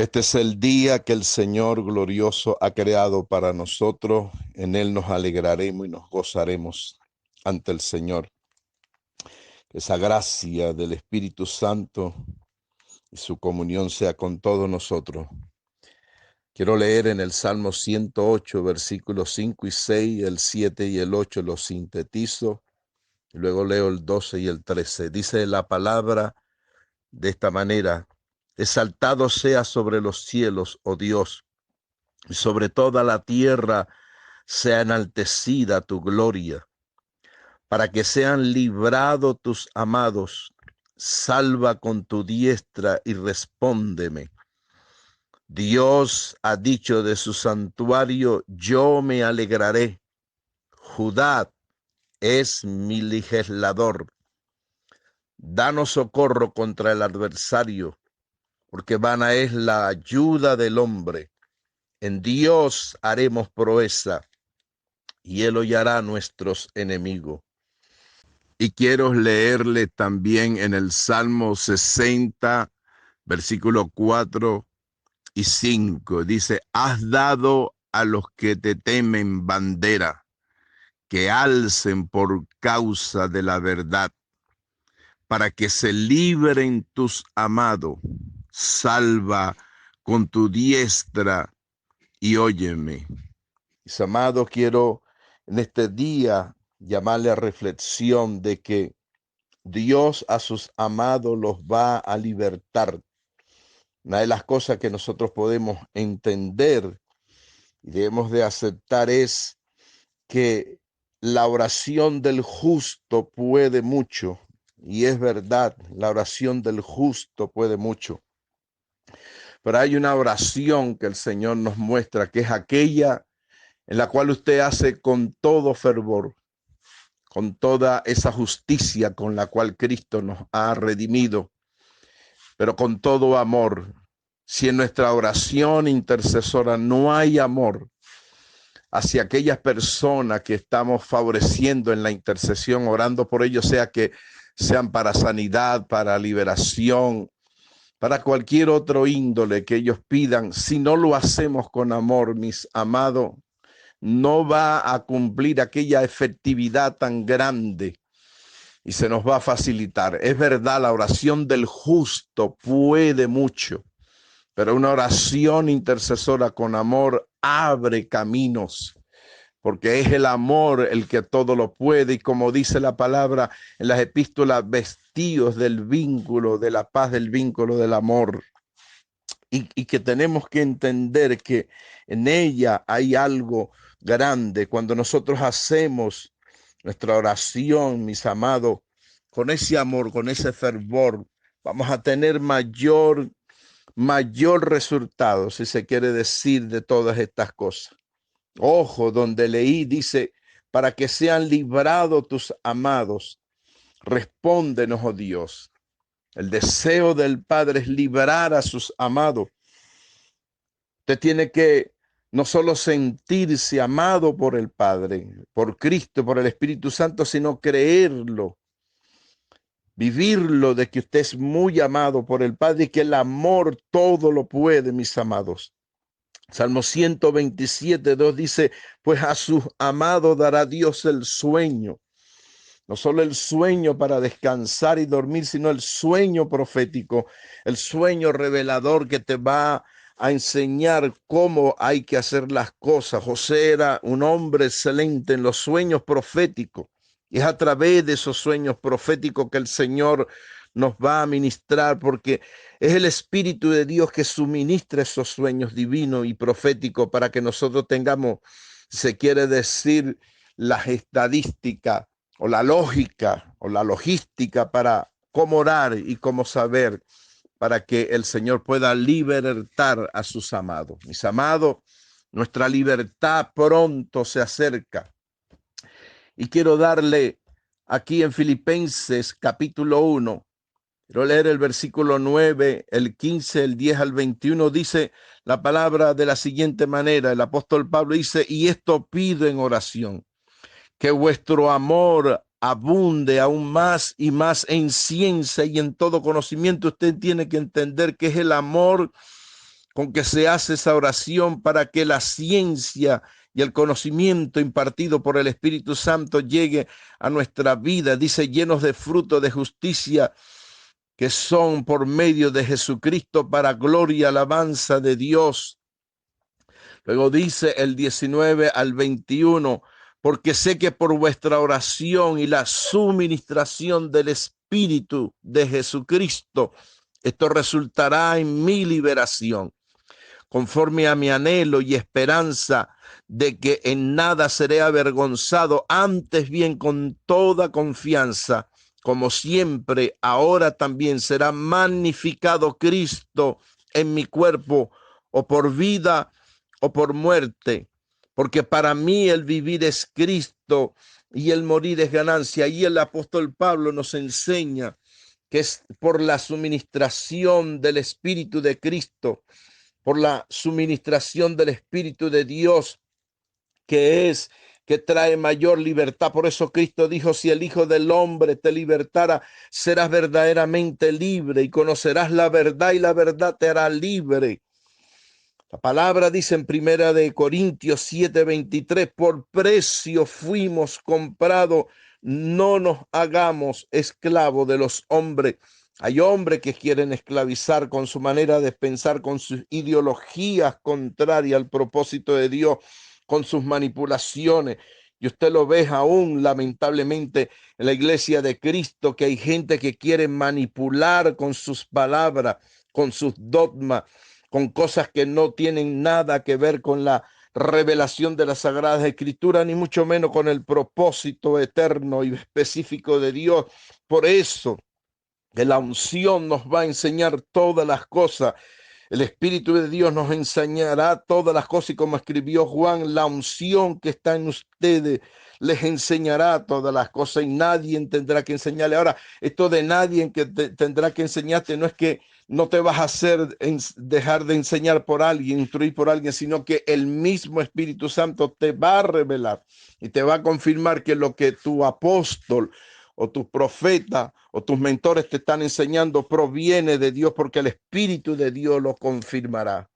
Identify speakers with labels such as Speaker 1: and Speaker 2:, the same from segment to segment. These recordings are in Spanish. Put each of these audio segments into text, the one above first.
Speaker 1: Este es el día que el Señor glorioso ha creado para nosotros. En Él nos alegraremos y nos gozaremos ante el Señor. Que esa gracia del Espíritu Santo y su comunión sea con todos nosotros. Quiero leer en el Salmo 108, versículos 5 y 6, el 7 y el 8 los sintetizo. Y luego leo el 12 y el 13. Dice la palabra de esta manera: exaltado sea sobre los cielos, oh Dios, y sobre toda la tierra sea enaltecida tu gloria, para que sean librados tus amados. Salva con tu diestra y respóndeme. Dios ha dicho de su santuario: yo me alegraré. Judá es mi legislador. Danos socorro contra el adversario, porque vana es la ayuda del hombre. En Dios haremos proeza, y Él hollará a nuestros enemigos. Y quiero leerle también en el Salmo 60, versículo 4 y 5. Dice: has dado a los que te temen bandera, que alcen por causa de la verdad, para que se libren tus amados. Salva con tu diestra y óyeme. Mis amados, quiero en este día llamarle a reflexión de que Dios a sus amados los va a libertar. Una de las cosas que nosotros podemos entender y debemos de aceptar es que la oración del justo puede mucho. Y es verdad, la oración del justo puede mucho. Pero hay una oración que el Señor nos muestra, que es aquella en la cual usted hace con todo fervor, con toda esa justicia con la cual Cristo nos ha redimido, pero con todo amor. Si en nuestra oración intercesora no hay amor hacia aquellas personas que estamos favoreciendo en la intercesión, orando por ellos, sea que sean para sanidad, para liberación, para cualquier otro índole que ellos pidan, si no lo hacemos con amor, mis amados, no va a cumplir aquella efectividad tan grande y se nos va a facilitar. Es verdad, la oración del justo puede mucho, pero una oración intercesora con amor abre caminos, porque es el amor el que todo lo puede. Y como dice la palabra en las epístolas, vestidos del vínculo de la paz, del vínculo del amor. Y que tenemos que entender que en ella hay algo grande. Cuando nosotros hacemos nuestra oración, mis amados, con ese amor, con ese fervor, vamos a tener mayor resultado, si se quiere decir, de todas estas cosas. Ojo, donde leí, dice: para que sean librados tus amados, respóndenos, oh Dios. El deseo del Padre es librar a sus amados. Usted tiene que no solo sentirse amado por el Padre, por Cristo, por el Espíritu Santo, sino creerlo, vivirlo, de que usted es muy amado por el Padre y que el amor todo lo puede, mis amados. Salmo 127, 2 dice: pues a sus amados dará Dios el sueño. No solo el sueño para descansar y dormir, sino el sueño profético, el sueño revelador que te va a enseñar cómo hay que hacer las cosas. José era un hombre excelente en los sueños proféticos. Y es a través de esos sueños proféticos que el Señor nos va a ministrar, porque es el Espíritu de Dios que suministra esos sueños divinos y proféticos para que nosotros tengamos, se quiere decir, las estadísticas o la lógica o la logística para cómo orar y cómo saber, para que el Señor pueda libertar a sus amados. Mis amados, nuestra libertad pronto se acerca. Y quiero darle aquí en Filipenses capítulo 1, quiero leer el versículo 9, el 15, el 10 al 21, dice la palabra de la siguiente manera. El apóstol Pablo dice: y esto pido en oración, que vuestro amor abunde aún más y más en ciencia y en todo conocimiento. Usted tiene que entender que es el amor con que se hace esa oración para que la ciencia y el conocimiento impartido por el Espíritu Santo llegue a nuestra vida. Dice, llenos de fruto de justicia, que son por medio de Jesucristo para gloria y alabanza de Dios. Luego dice el 19 al 21, porque sé que por vuestra oración y la suministración del Espíritu de Jesucristo, esto resultará en mi liberación, conforme a mi anhelo y esperanza de que en nada seré avergonzado, antes bien con toda confianza, como siempre, ahora también será magnificado Cristo en mi cuerpo, o por vida o por muerte, porque para mí el vivir es Cristo y el morir es ganancia. Y el apóstol Pablo nos enseña que es por la suministración del Espíritu de Cristo, por la suministración del Espíritu de Dios, que trae mayor libertad. Por eso Cristo dijo, si el Hijo del Hombre te libertara, serás verdaderamente libre y conocerás la verdad y la verdad te hará libre. La palabra dice en 1 Corintios 7:23, por precio fuimos comprados, no nos hagamos esclavos de los hombres. Hay hombres que quieren esclavizar con su manera de pensar, con sus ideologías contrarias al propósito de Dios, con sus manipulaciones. Y usted lo ve aún lamentablemente en la iglesia de Cristo, que hay gente que quiere manipular con sus palabras, con sus dogmas, con cosas que no tienen nada que ver con la revelación de las Sagradas Escrituras, ni mucho menos con el propósito eterno y específico de Dios. Por eso que la unción nos va a enseñar todas las cosas. El Espíritu de Dios nos enseñará todas las cosas, y como escribió Juan, la unción que está en ustedes les enseñará todas las cosas y nadie tendrá que enseñarle. Ahora, esto de nadie que tendrá que enseñarte no es que no te vas a hacer dejar de enseñar por alguien, instruir por alguien, sino que el mismo Espíritu Santo te va a revelar y te va a confirmar que lo que tu apóstol o tu profeta o tus mentores te están enseñando proviene de Dios, porque el Espíritu de Dios lo confirmará.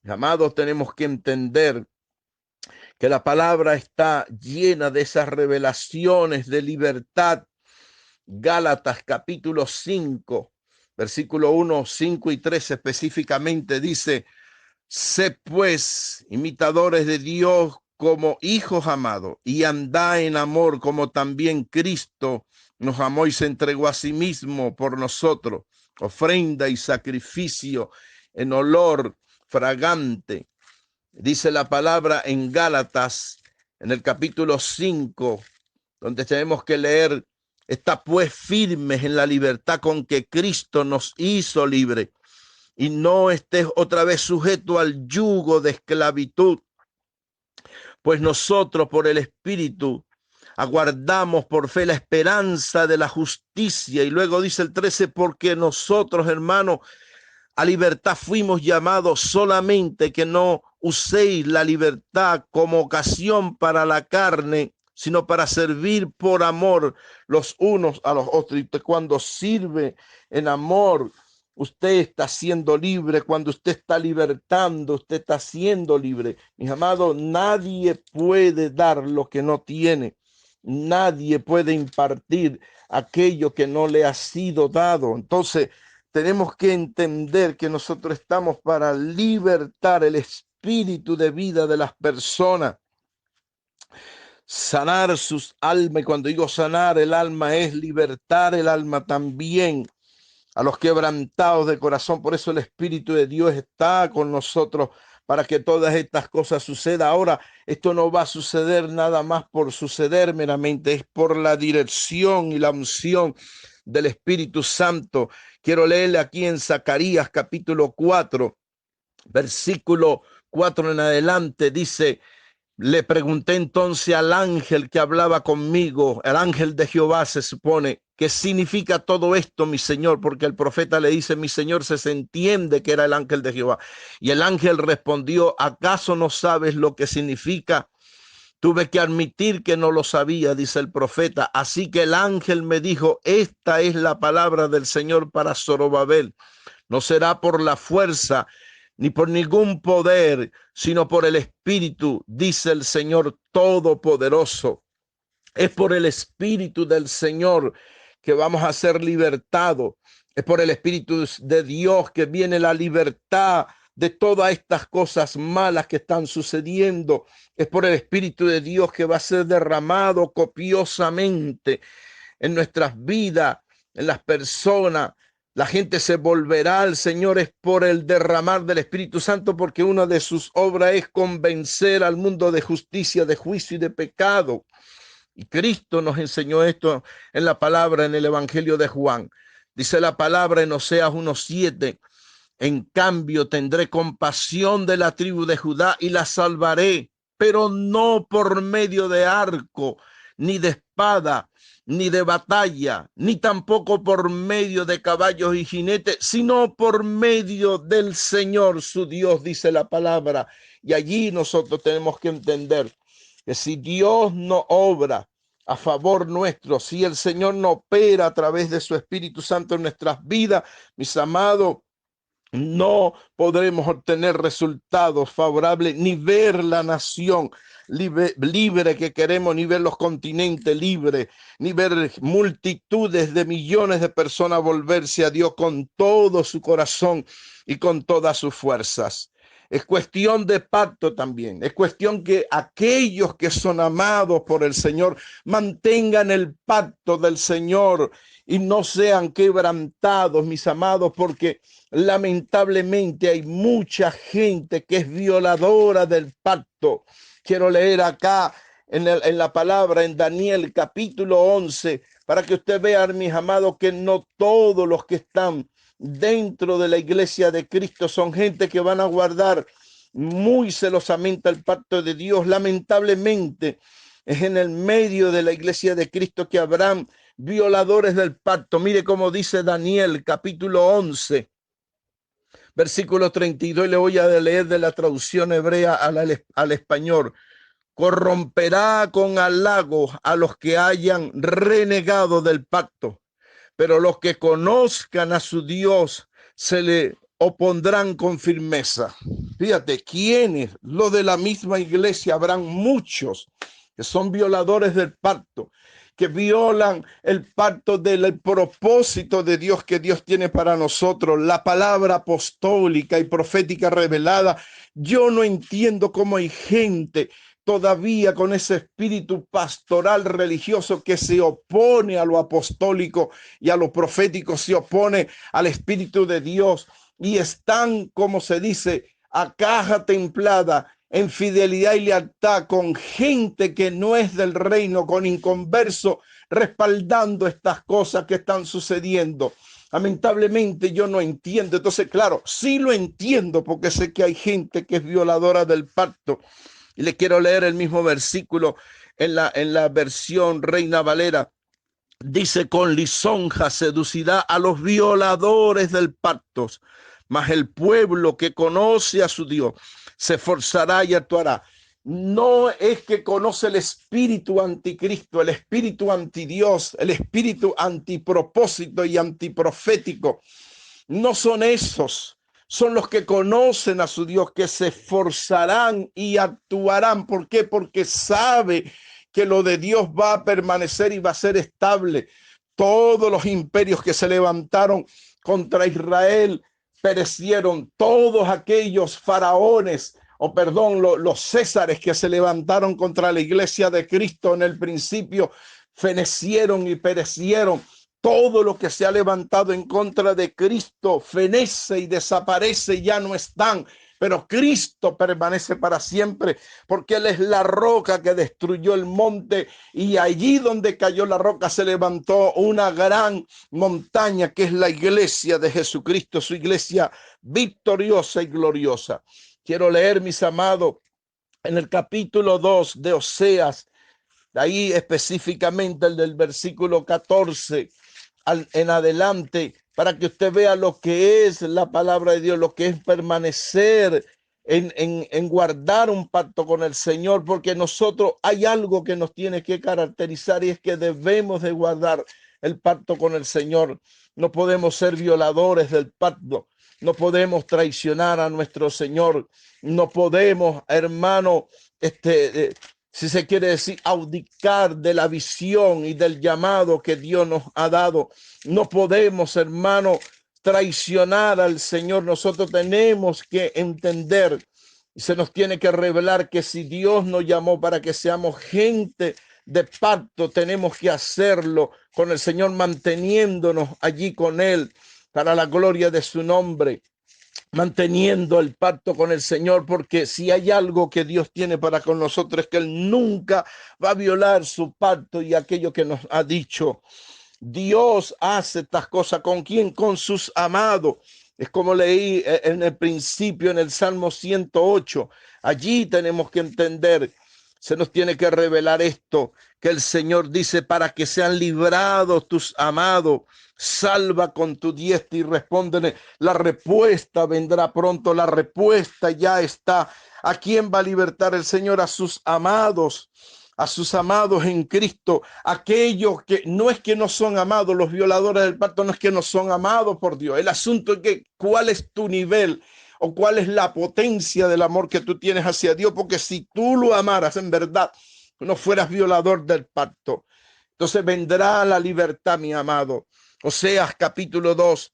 Speaker 1: Amados, tenemos que entender que la palabra está llena de esas revelaciones de libertad. Gálatas capítulo 5, versículo 1, 5 y 3 específicamente dice, sé pues imitadores de Dios como hijos amados y andad en amor como también Cristo nos amó y se entregó a sí mismo por nosotros, ofrenda y sacrificio en olor fragante. Dice la palabra en Gálatas, en el capítulo 5, donde tenemos que leer, está pues firmes en la libertad con que Cristo nos hizo libre, y no estés otra vez sujeto al yugo de esclavitud, pues nosotros por el Espíritu aguardamos por fe la esperanza de la justicia. Y luego dice el 13, porque nosotros, hermanos, a libertad fuimos llamados, solamente que no uséis la libertad como ocasión para la carne, sino para servir por amor los unos a los otros. Y cuando sirve en amor, usted está siendo libre. Cuando usted está libertando, usted está siendo libre. Mis amados, nadie puede dar lo que no tiene. Nadie puede impartir aquello que no le ha sido dado. Entonces, tenemos que entender que nosotros estamos para libertar el espíritu de vida de las personas, sanar sus almas. Y cuando digo sanar el alma, es libertar el alma también a los quebrantados de corazón. Por eso el Espíritu de Dios está con nosotros para que todas estas cosas sucedan. Ahora, esto no va a suceder nada más por suceder meramente, es por la dirección y la unción del Espíritu Santo. Quiero leerle aquí en Zacarías capítulo 4, versículo 4 en adelante, dice, le pregunté entonces al ángel que hablaba conmigo, el ángel de Jehová se supone, ¿qué significa todo esto, mi señor? Porque el profeta le dice, mi señor, se entiende que era el ángel de Jehová. Y el ángel respondió, ¿acaso no sabes lo que significa? Tuve que admitir que no lo sabía, dice el profeta. Así que el ángel me dijo, esta es la palabra del Señor para Zorobabel. No será por la fuerza ni por ningún poder, sino por el Espíritu, dice el Señor Todopoderoso. Es por el Espíritu del Señor que vamos a ser libertados. Es por el Espíritu de Dios que viene la libertad de todas estas cosas malas que están sucediendo. Es por el Espíritu de Dios que va a ser derramado copiosamente en nuestras vidas, en las personas. La gente se volverá al Señor es por el derramar del Espíritu Santo, porque una de sus obras es convencer al mundo de justicia, de juicio y de pecado. Y Cristo nos enseñó esto en la palabra, en el Evangelio de Juan. Dice la palabra en Oseas 1:7, en cambio tendré compasión de la tribu de Judá y la salvaré, pero no por medio de arco, ni de espada, ni de batalla, ni tampoco por medio de caballos y jinetes, sino por medio del Señor su Dios, dice la palabra. Y allí nosotros tenemos que entender que si Dios no obra a favor nuestro, si el Señor no opera a través de su Espíritu Santo en nuestras vidas, mis amados, no podremos obtener resultados favorables, ni ver la nación libre que queremos, ni ver los continentes libres, ni ver multitudes de millones de personas volverse a Dios con todo su corazón y con todas sus fuerzas. Es cuestión de pacto también. Es cuestión que aquellos que son amados por el Señor mantengan el pacto del Señor y no sean quebrantados, mis amados, porque lamentablemente hay mucha gente que es violadora del pacto. Quiero leer acá en la palabra, en Daniel capítulo 11, para que usted vea, mis amados, que no todos los que están dentro de la iglesia de Cristo son gente que van a guardar muy celosamente el pacto de Dios. Lamentablemente es en el medio de la iglesia de Cristo que habrán violadores del pacto. Mire cómo dice Daniel capítulo 11, versículo 32, le voy a leer de la traducción hebrea al español. Corromperá con halagos a los que hayan renegado del pacto, pero los que conozcan a su Dios se le opondrán con firmeza. Fíjate, ¿quiénes? Los de la misma iglesia, habrán muchos que son violadores del pacto, que violan el pacto del propósito de Dios que Dios tiene para nosotros, la palabra apostólica y profética revelada. Yo no entiendo cómo hay gente todavía con ese espíritu pastoral religioso que se opone a lo apostólico y a lo profético, se opone al Espíritu de Dios y están, como se dice, a caja templada en fidelidad y lealtad con gente que no es del reino, con inconverso, respaldando estas cosas que están sucediendo. Lamentablemente yo no entiendo. Entonces, claro, sí lo entiendo porque sé que hay gente que es violadora del pacto. Y le quiero leer el mismo versículo en la versión Reina Valera. Dice, con lisonja seducirá a los violadores del pacto, mas el pueblo que conoce a su Dios se esforzará y actuará. No es que conoce el espíritu anticristo, el espíritu antidios, el espíritu antipropósito y antiprofético. No son esos. Son los que conocen a su Dios, que se esforzarán y actuarán. ¿Por qué? Porque sabe que lo de Dios va a permanecer y va a ser estable. Todos los imperios que se levantaron contra Israel perecieron. Todos aquellos faraones, los césares que se levantaron contra la iglesia de Cristo en el principio, fenecieron y perecieron. Todo lo que se ha levantado en contra de Cristo fenece y desaparece, ya no están. Pero Cristo permanece para siempre, porque Él es la roca que destruyó el monte, y allí donde cayó la roca se levantó una gran montaña que es la iglesia de Jesucristo, su iglesia victoriosa y gloriosa. Quiero leer, mis amados, en el capítulo 2 de Oseas, de ahí específicamente el del versículo 14 en adelante, para que usted vea lo que es la palabra de Dios, lo que es permanecer en guardar un pacto con el Señor, porque nosotros hay algo que nos tiene que caracterizar, y es que debemos de guardar el pacto con el Señor. No podemos ser violadores del pacto. No podemos traicionar a nuestro Señor. No podemos, hermano, si se quiere decir, abdicar de la visión y del llamado que Dios nos ha dado. No podemos, hermano, traicionar al Señor. Nosotros tenemos que entender y se nos tiene que revelar que si Dios nos llamó para que seamos gente de pacto, tenemos que hacerlo con el Señor, manteniéndonos allí con Él para la gloria de su nombre, manteniendo el pacto con el Señor, porque si hay algo que Dios tiene para con nosotros es que Él nunca va a violar su pacto y aquello que nos ha dicho. Dios hace estas cosas ¿con quién? Con sus amados. Es como leí en el principio en el Salmo 108. Allí tenemos que entender, se nos tiene que revelar esto, que el Señor dice, para que sean librados tus amados, salva con tu diestra y respóndele. La respuesta vendrá pronto, la respuesta ya está. ¿A quién va a libertar el Señor? A sus amados en Cristo, aquellos que no es que no son amados, los violadores del pacto no es que no son amados por Dios. El asunto es que cuál es tu nivel o cuál es la potencia del amor que tú tienes hacia Dios, porque si tú lo amaras en verdad, no fueras violador del pacto. Entonces vendrá la libertad, mi amado. Oseas capítulo 2,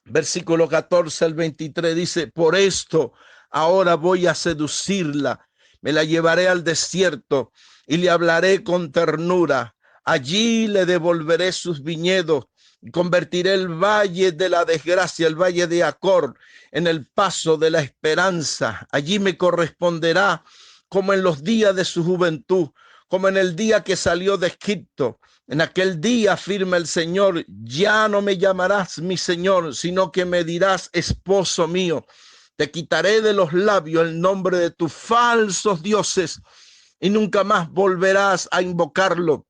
Speaker 1: versículo 14 al 23 dice, por esto ahora voy a seducirla, me la llevaré al desierto y le hablaré con ternura. Allí le devolveré sus viñedos y convertiré el valle de la desgracia, el valle de Acor, en el paso de la esperanza. Allí me corresponderá como en los días de su juventud, como en el día que salió de Egipto. En aquel día, afirma el Señor, ya no me llamarás mi Señor, sino que me dirás esposo mío. Te quitaré de los labios el nombre de tus falsos dioses y nunca más volverás a invocarlo.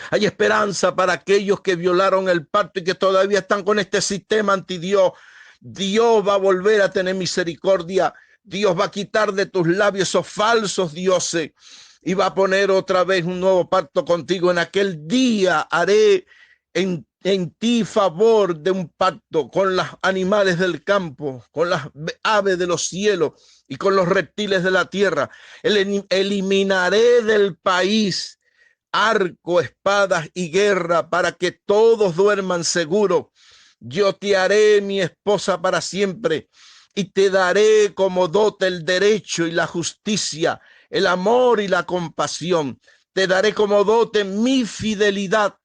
Speaker 1: Hay esperanza para aquellos que violaron el pacto y que todavía están con este sistema anti Dios. Dios va a volver a tener misericordia. Dios va a quitar de tus labios esos falsos dioses y va a poner otra vez un nuevo pacto contigo. En aquel día haré en ti favor de un pacto con los animales del campo, con las aves de los cielos y con los reptiles de la tierra. Eliminaré del país arco, espadas y guerra para que todos duerman seguro. Yo te haré mi esposa para siempre y te daré como dote el derecho y la justicia, el amor y la compasión. Te daré como dote mi fidelidad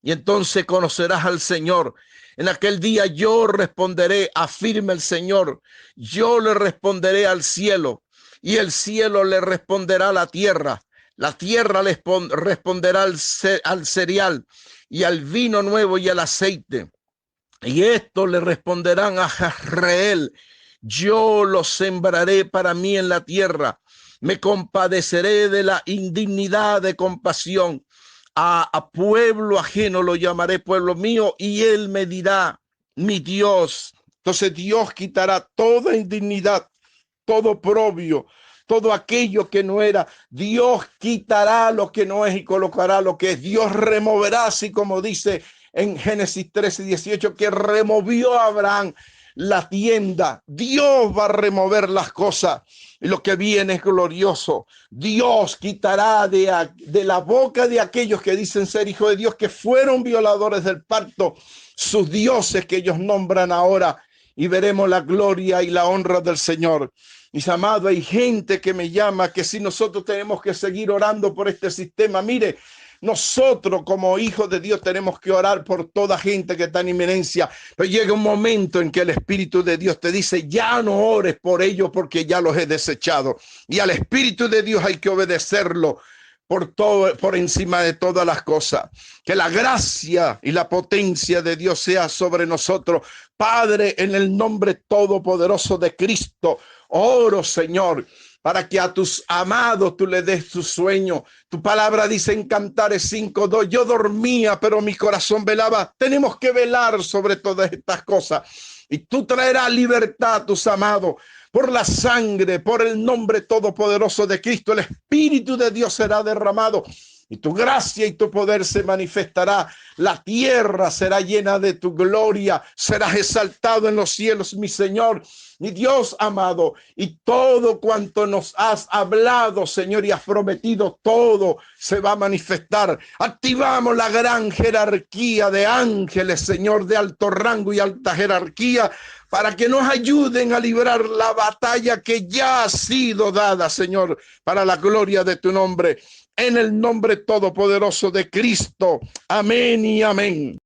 Speaker 1: y entonces conocerás al Señor. En aquel día yo responderé, afirma el Señor, yo le responderé al cielo y el cielo le responderá a la tierra le responderá al cereal y al vino nuevo y al aceite. Y esto le responderán a Jezreel, yo lo sembraré para mí en la tierra, me compadeceré de la indignidad de compasión. A pueblo ajeno lo llamaré pueblo mío y él me dirá mi Dios. Entonces Dios quitará toda indignidad, todo oprobio, todo aquello que no era. Dios quitará lo que no es y colocará lo que es. Dios removerá, así como dice en Génesis 13:18, que removió a Abraham la tienda. Dios va a remover las cosas y lo que viene es glorioso. Dios quitará de la boca de aquellos que dicen ser hijos de Dios, que fueron violadores del pacto, sus dioses que ellos nombran ahora, y veremos la gloria y la honra del Señor. Mis amados, hay gente que me llama que si nosotros tenemos que seguir orando por este sistema, mire, nosotros como hijos de Dios tenemos que orar por toda gente que está en inminencia, pero llega un momento en que el Espíritu de Dios te dice, ya no ores por ellos porque ya los he desechado, y al Espíritu de Dios hay que obedecerlo por encima de todas las cosas. Que la gracia y la potencia de Dios sea sobre nosotros. Padre, en el nombre todopoderoso de Cristo, oro, Señor, para que a tus amados tú le des tu sueño. Tu palabra dice en Cantares 5:2, yo dormía, pero mi corazón velaba. Tenemos que velar sobre todas estas cosas. Y tú traerás libertad a tus amados. Por la sangre, por el nombre todopoderoso de Cristo, el Espíritu de Dios será derramado. y tu gracia y tu poder se manifestará. La tierra será llena de tu gloria, serás exaltado en los cielos, mi Señor, mi Dios amado, y todo cuanto nos has hablado, Señor, y has prometido, todo se va a manifestar. Activamos la gran jerarquía de ángeles, Señor, de alto rango y alta jerarquía, para que nos ayuden a librar la batalla que ya ha sido dada, Señor, para la gloria de tu nombre. En el nombre todopoderoso de Cristo. Amén y amén.